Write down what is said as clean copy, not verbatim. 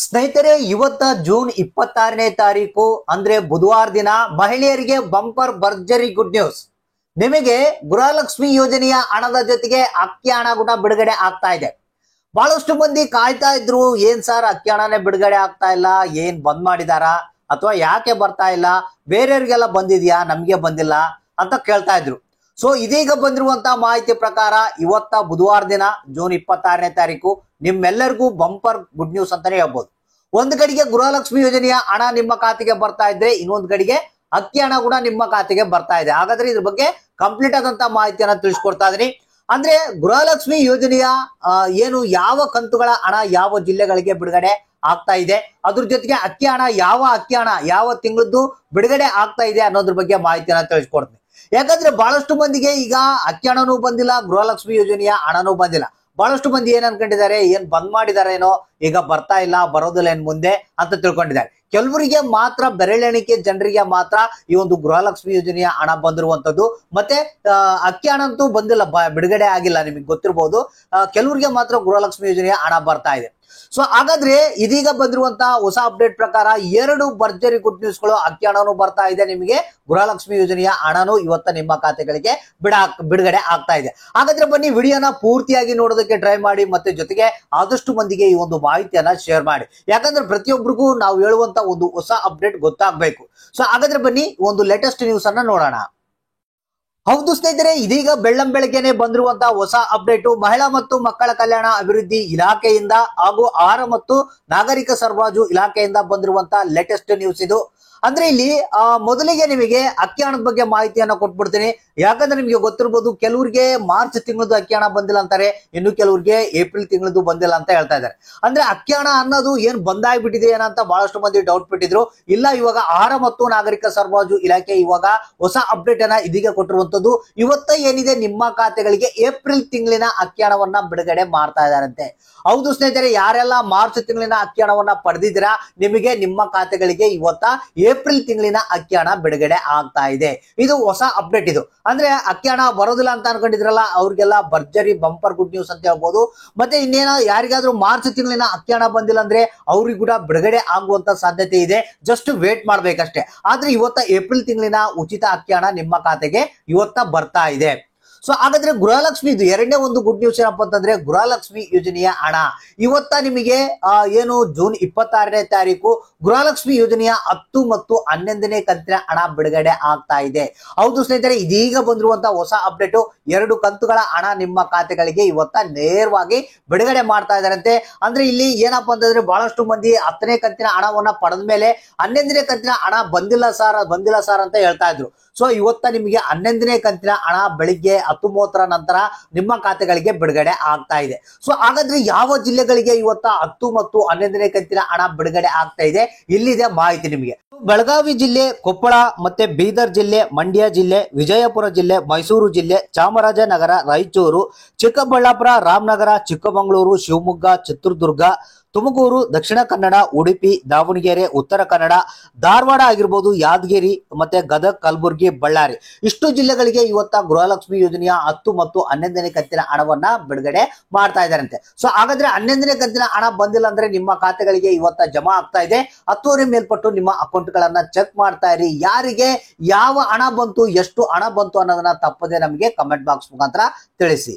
ಸ್ನೇಹಿತರೆ, ಇವತ್ತ ಜೂನ್ 26ನೇ ತಾರೀಕು ಅಂದ್ರೆ ಬುಧವಾರ ದಿನ ಮಹಿಳೆಯರಿಗೆ ಬಂಪರ್ ಭರ್ಜರಿ ಗುಡ್ ನ್ಯೂಸ್. ನಿಮಗೆ ಗೃಹಲಕ್ಷ್ಮಿ ಯೋಜನೆಯ ಹಣದ ಜೊತೆಗೆ ಅಕ್ಕಿ ಹಣ ಕೂಡ ಬಿಡುಗಡೆ ಆಗ್ತಾ ಇದೆ. ಬಹಳಷ್ಟು ಮಂದಿ ಕಾಯ್ತಾ ಇದ್ರು, ಏನ್ ಸರ್ ಅಕ್ಕಿ ಹಣನೇ ಬಿಡುಗಡೆ ಆಗ್ತಾ ಇಲ್ಲ, ಏನ್ ಬಂದ್ ಮಾಡಿದಾರ ಅಥವಾ ಯಾಕೆ ಬರ್ತಾ ಇಲ್ಲ, ಬೇರೆಯವ್ರಿಗೆಲ್ಲ ಬಂದಿದ್ಯಾ ನಮ್ಗೆ ಬಂದಿಲ್ಲ ಅಂತ ಕೇಳ್ತಾ ಇದ್ರು. ಸೊ ಇದೀಗ ಬಂದಿರುವಂತ ಮಾಹಿತಿ ಪ್ರಕಾರ ಇವತ್ತ ಬುಧವಾರ ದಿನ ಜೂನ್ 26ನೇ ತಾರೀಕು ನಿಮ್ಮೆಲ್ಲರಿಗೂ ಬಂಪರ್ ಗುಡ್ ನ್ಯೂಸ್ ಅಂತಾನೆ ಹೇಳ್ಬೋದು. ಒಂದ್ ಕಡೆಗೆ ಗೃಹಲಕ್ಷ್ಮಿ ಯೋಜನೆಯ ಹಣ ನಿಮ್ಮ ಖಾತೆಗೆ ಬರ್ತಾ ಇದ್ರೆ, ಇನ್ನೊಂದ್ ಕಡೆಗೆ ಅಕ್ಕಿ ಹಣ ಕೂಡ ನಿಮ್ಮ ಖಾತೆಗೆ ಬರ್ತಾ ಇದೆ. ಹಾಗಾದ್ರೆ ಇದ್ರ ಬಗ್ಗೆ ಕಂಪ್ಲೀಟ್ ಆದಂತ ಮಾಹಿತಿಯನ್ನ ತಿಳಿಸ್ಕೊಡ್ತಾ ಇದೀನಿ. ಅಂದ್ರೆ ಗೃಹಲಕ್ಷ್ಮಿ ಯೋಜನೆಯ ಏನು ಯಾವ ಕಂತುಗಳ ಹಣ ಯಾವ ಜಿಲ್ಲೆಗಳಿಗೆ ಬಿಡುಗಡೆ ಆಗ್ತಾ ಇದೆ, ಅದ್ರ ಜೊತೆಗೆ ಅಕ್ಕಿ ಹಣ ಯಾವ ತಿಂಗಳದ್ದು ಬಿಡುಗಡೆ ಆಗ್ತಾ ಇದೆ ಅನ್ನೋದ್ರ ಬಗ್ಗೆ ಮಾಹಿತಿಯನ್ನ ತಿಳಿಸ್ಕೊಡ್ತೀನಿ. ಯಾಕಂದ್ರೆ ಬಹಳಷ್ಟು ಮಂದಿಗೆ ಈಗ ಅಕ್ಕಿ ಹಣನೂ ಬಂದಿಲ್ಲ, ಗೃಹಲಕ್ಷ್ಮಿ ಯೋಜನೆಯ ಹಣನೂ ಬಂದಿಲ್ಲ. ಬಹಳಷ್ಟು ಮಂದಿ ಏನ್ ಅನ್ಕೊಂಡಿದ್ದಾರೆ, ಏನ್ ಬಂದ್ ಮಾಡಿದಾರೇನೋ, ಈಗ ಬರ್ತಾ ಇಲ್ಲ, ಬರೋದಿಲ್ಲ ಏನ್ ಮುಂದೆ ಅಂತ ತಿಳ್ಕೊಂಡಿದ್ದಾರೆ. ಕೆಲವರಿಗೆ ಮಾತ್ರ, ಬೆರಳೆಣಿಕೆ ಜನರಿಗೆ ಮಾತ್ರ ಈ ಒಂದು ಗೃಹಲಕ್ಷ್ಮಿ ಯೋಜನೆಯ ಹಣ ಬಂದಿರುವಂತದ್ದು. ಮತ್ತೆ ಅಕ್ಕಿ ಹಣ ಅಂತೂ ಬಂದಿಲ್ಲ, ಬಿಡುಗಡೆ ಆಗಿಲ್ಲ. ನಿಮಗೆ ಗೊತ್ತಿರಬಹುದು, ಕೆಲವರಿಗೆ ಮಾತ್ರ ಗೃಹಲಕ್ಷ್ಮಿ ಯೋಜನೆಯ ಹಣ ಬರ್ತಾ ಇದೆ. ಸೊ ಹಾಗಾದ್ರೆ ಇದೀಗ ಬಂದಿರುವಂತಹ ಹೊಸ ಅಪ್ಡೇಟ್ ಪ್ರಕಾರ ಎರಡು ಭರ್ಜರಿ ಗುಡ್ ನ್ಯೂಸ್ ಗಳು. ಅಕ್ಕಿ ಹಣನೂ ಬರ್ತಾ ಇದೆ, ನಿಮಗೆ ಗೃಹಲಕ್ಷ್ಮಿ ಯೋಜನೆಯ ಹಣನೂ ಇವತ್ತ ನಿಮ್ಮ ಖಾತೆಗಳಿಗೆ ಬಿಡುಗಡೆ ಆಗ್ತಾ ಇದೆ. ಹಾಗಾದ್ರೆ ಬನ್ನಿ ವಿಡಿಯೋನ ಪೂರ್ತಿಯಾಗಿ ನೋಡೋದಕ್ಕೆ ಟ್ರೈ ಮಾಡಿ, ಮತ್ತೆ ಜೊತೆಗೆ ಆದಷ್ಟು ಮಂದಿಗೆ ಈ ಒಂದು ಮಾಹಿತಿಯನ್ನ ಶೇರ್ ಮಾಡಿ. ಯಾಕಂದ್ರೆ ಪ್ರತಿಯೊಬ್ಬರಿಗೂ ನಾವು ಹೇಳುವಂತ ಒಂದು ಹೊಸ ಅಪ್ಡೇಟ್ ಗೊತ್ತಾಗಬೇಕು. ಸೊ ಹಾಗಾದ್ರೆ ಬನ್ನಿ ಒಂದು ಲೇಟೆಸ್ಟ್ ನ್ಯೂಸ್ ಅನ್ನ ನೋಡೋಣ. ಹೌದು ಸ್ನೇಹಿತರೆ, ಇದೀಗ ಬೆಳ್ಳಂಬೆಳಗ್ಗೆನೆ ಬಂದಿರುವಂತಹ ಹೊಸ ಅಪ್ಡೇಟ್ ಮಹಿಳಾ ಮತ್ತು ಮಕ್ಕಳ ಕಲ್ಯಾಣ ಅಭಿವೃದ್ಧಿ ಇಲಾಖೆಯಿಂದ ಹಾಗೂ ಆಹಾರ ಮತ್ತು ನಾಗರಿಕ ಸರಬರಾಜು ಇಲಾಖೆಯಿಂದ ಬಂದಿರುವಂತಹ ಲೇಟೆಸ್ಟ್ ನ್ಯೂಸ್ ಇದು. ಅಂದ್ರೆ ಇಲ್ಲಿ ಮೊದಲಿಗೆ ನಿಮಗೆ ಅಕ್ಕಿ ಹಣದ ಬಗ್ಗೆ ಮಾಹಿತಿಯನ್ನ ಕೊಟ್ಬಿಡ್ತೀನಿ. ಯಾಕಂದ್ರೆ ನಿಮಗೆ ಗೊತ್ತಿರಬಹುದು, ಕೆಲವರಿಗೆ ಮಾರ್ಚ್ ತಿಂಗಳದ್ದು ಅಕ್ಕಿ ಹಣ ಬಂದಿಲ್ಲ ಅಂತಾರೆ, ಇನ್ನು ಕೆಲವರಿಗೆ ಏಪ್ರಿಲ್ ತಿಂಗಳದ್ದು ಬಂದಿಲ್ಲ ಅಂತ ಹೇಳ್ತಾ ಇದ್ದಾರೆ. ಅಂದ್ರೆ ಅಕ್ಕಿ ಹಣ ಅನ್ನೋದು ಏನ್ ಬಂದಾಗ್ಬಿಟ್ಟಿದೆ ಏನಂತ ಬಹಳಷ್ಟು ಮಂದಿ ಡೌಟ್ ಬಿಟ್ಟಿದ್ರು. ಇಲ್ಲ, ಇವಾಗ ಆಹಾರ ಮತ್ತು ನಾಗರಿಕ ಸರಬರಾಜು ಇಲಾಖೆ ಇವಾಗ ಹೊಸ ಅಪ್ಡೇಟ್ ಅನ್ನ ಇದೀಗ ಕೊಟ್ಟಿರುವಂತದ್ದು. ಇವತ್ತ ಏನಿದೆ, ನಿಮ್ಮ ಖಾತೆಗಳಿಗೆ ಏಪ್ರಿಲ್ ತಿಂಗಳಿನ ಅಕ್ಕಿ ಹಣವನ್ನ ಬಿಡುಗಡೆ ಮಾಡ್ತಾ ಇದ್ದಾರಂತೆ. ಹೌದು ಸ್ನೇಹಿತರೆ, ಯಾರೆಲ್ಲ ಮಾರ್ಚ್ ತಿಂಗಳಿನ ಅಕ್ಕಿ ಹಣವನ್ನ ಪಡೆದಿದ್ದೀರಾ, ನಿಮಗೆ ನಿಮ್ಮ ಖಾತೆಗಳಿಗೆ ಇವತ್ತ ಏಪ್ರಿಲ್ ತಿಂಗಳಿನ ಅಕ್ಕಿ ಹಣ ಬಿಡುಗಡೆ ಆಗ್ತಾ ಇದೆ. ಇದು ಹೊಸ ಅಪ್ಡೇಟ್. ಇದು ಅಂದ್ರೆ ಅಕ್ಕಿ ಹಣ ಬರೋದಿಲ್ಲ ಅಂತ ಅನ್ಕೊಂಡಿದ್ರಲ್ಲ, ಅವ್ರಿಗೆಲ್ಲ ಭರ್ಜರಿ ಬಂಪರ್ ಗುಡ್ ನ್ಯೂಸ್ ಅಂತ ಹೇಳ್ಬೋದು. ಮತ್ತೆ ಇನ್ನೇನೋ ಯಾರಿಗಾದ್ರೂ ಮಾರ್ಚ್ ತಿಂಗಳಿನ ಅಕ್ಕಿ ಹಣ ಬಂದಿಲ್ಲ ಅಂದ್ರೆ ಅವ್ರಿಗೆ ಕೂಡ ಬಿಡುಗಡೆ ಆಗುವಂತ ಸಾಧ್ಯತೆ ಇದೆ. ಜಸ್ಟ್ ವೇಟ್ ಮಾಡ್ಬೇಕಷ್ಟೇ. ಆದ್ರೆ ಇವತ್ತ ಏಪ್ರಿಲ್ ತಿಂಗಳಿನ ಉಚಿತ ಅಕ್ಕಿ ಹಣ ನಿಮ್ಮ ಖಾತೆಗೆ ಇವತ್ತ ಬರ್ತಾ ಇದೆ. ಸೊ ಹಾಗಾದ್ರೆ ಗೃಹಲಕ್ಷ್ಮಿ ಇದು ಎರಡನೇ ಒಂದು ಗುಡ್ ನ್ಯೂಸ್ ಏನಪ್ಪ ಅಂತಂದ್ರೆ, ಗೃಹಲಕ್ಷ್ಮಿ ಯೋಜನೆಯ ಹಣ ಇವತ್ತ ನಿಮಗೆ ಏನು ಜೂನ್ 26ನೇ ತಾರೀಕು ಗೃಹಲಕ್ಷ್ಮಿ ಯೋಜನೆಯ 10 ಮತ್ತು 11ನೇ ಕಂತಿನ ಹಣ ಬಿಡುಗಡೆ ಆಗ್ತಾ ಇದೆ. ಹೌದು ಸ್ನೇಹಿತರೆ, ಇದೀಗ ಬಂದಿರುವಂತಹ ಹೊಸ ಅಪ್ಡೇಟ್, ಎರಡು ಕಂತುಗಳ ಹಣ ನಿಮ್ಮ ಖಾತೆಗಳಿಗೆ ಇವತ್ತ ನೇರವಾಗಿ ಬಿಡುಗಡೆ ಮಾಡ್ತಾ ಇದ್ದಾರಂತೆ. ಅಂದ್ರೆ ಇಲ್ಲಿ ಏನಪ್ಪಾ ಅಂತಂದ್ರೆ, ಬಹಳಷ್ಟು ಮಂದಿ 10ನೇ ಕಂತಿನ ಹಣವನ್ನ ಪಡೆದ ಮೇಲೆ 11ನೇ ಕಂತಿನ ಹಣ ಬಂದಿಲ್ಲ ಸರ್ ಅಂತ ಹೇಳ್ತಾ ಇದ್ರು. ಸೊ ಇವತ್ತ ನಿಮಗೆ 11ನೇ ಕಂತಿನ ಹಣ ಬೆಳಿಗ್ಗೆ 10:30 ನಂತರ ನಿಮ್ಮ ಖಾತೆಗಳಿಗೆ ಬಿಡುಗಡೆ ಆಗ್ತಾ ಇದೆ. ಸೊ ಹಾಗಾದ್ರೆ ಯಾವ ಜಿಲ್ಲೆಗಳಿಗೆ ಇವತ್ತ 10 ಮತ್ತು 11ನೇ ಕಂತಿನ ಹಣ ಬಿಡುಗಡೆ ಆಗ್ತಾ ಇದೆ, ಇಲ್ಲಿದೆ ಮಾಹಿತಿ ನಿಮಗೆ. ಬೆಳಗಾವಿ ಜಿಲ್ಲೆ, ಕೊಪ್ಪಳ ಮತ್ತೆ ಬೀದರ್ ಜಿಲ್ಲೆ, ಮಂಡ್ಯ ಜಿಲ್ಲೆ, ವಿಜಯಪುರ ಜಿಲ್ಲೆ, ಮೈಸೂರು ಜಿಲ್ಲೆ, ಚಾಮರಾಜನಗರ, ರಾಯಚೂರು, ಚಿಕ್ಕಬಳ್ಳಾಪುರ, ರಾಮನಗರ, ಚಿಕ್ಕಮಗಳೂರು, ಶಿವಮೊಗ್ಗ, ಚಿತ್ರದುರ್ಗ, ತುಮಕೂರು, ದಕ್ಷಿಣ ಕನ್ನಡ, ಉಡುಪಿ, ದಾವಣಗೆರೆ, ಉತ್ತರ ಕನ್ನಡ, ಧಾರವಾಡ ಆಗಿರ್ಬೋದು, ಯಾದಗಿರಿ ಮತ್ತೆ ಗದಗ, ಕಲಬುರಗಿ, ಬಳ್ಳಾರಿ, ಇಷ್ಟು ಜಿಲ್ಲೆಗಳಿಗೆ ಇವತ್ತ ಗೃಹಲಕ್ಷ್ಮಿ ಯೋಜನೆಯ 10 ಮತ್ತು 11ನೇ ಕಂತಿನ ಹಣವನ್ನ ಬಿಡುಗಡೆ ಮಾಡ್ತಾ ಇದ್ದಾರಂತೆ. ಸೊ ಹಾಗಾದ್ರೆ 11ನೇ ಕಂತಿನ ಹಣ ಬಂದಿಲ್ಲ ಅಂದ್ರೆ ನಿಮ್ಮ ಖಾತೆಗಳಿಗೆ ಇವತ್ತ ಜಮಾ ಆಗ್ತಾ ಇದೆ. 10 ಮೇಲ್ಪಟ್ಟು ನಿಮ್ಮ ಅಕೌಂಟ್ ಗಳನ್ನ ಚೆಕ್ ಮಾಡ್ತಾ ಇರಿ. ಯಾರಿಗೆ ಯಾವ ಹಣ ಬಂತು, ಎಷ್ಟು ಹಣ ಬಂತು ಅನ್ನೋದನ್ನ ತಪ್ಪದೆ ನಮಗೆ ಕಮೆಂಟ್ ಬಾಕ್ಸ್ ಮುಖಾಂತರ ತಿಳಿಸಿ.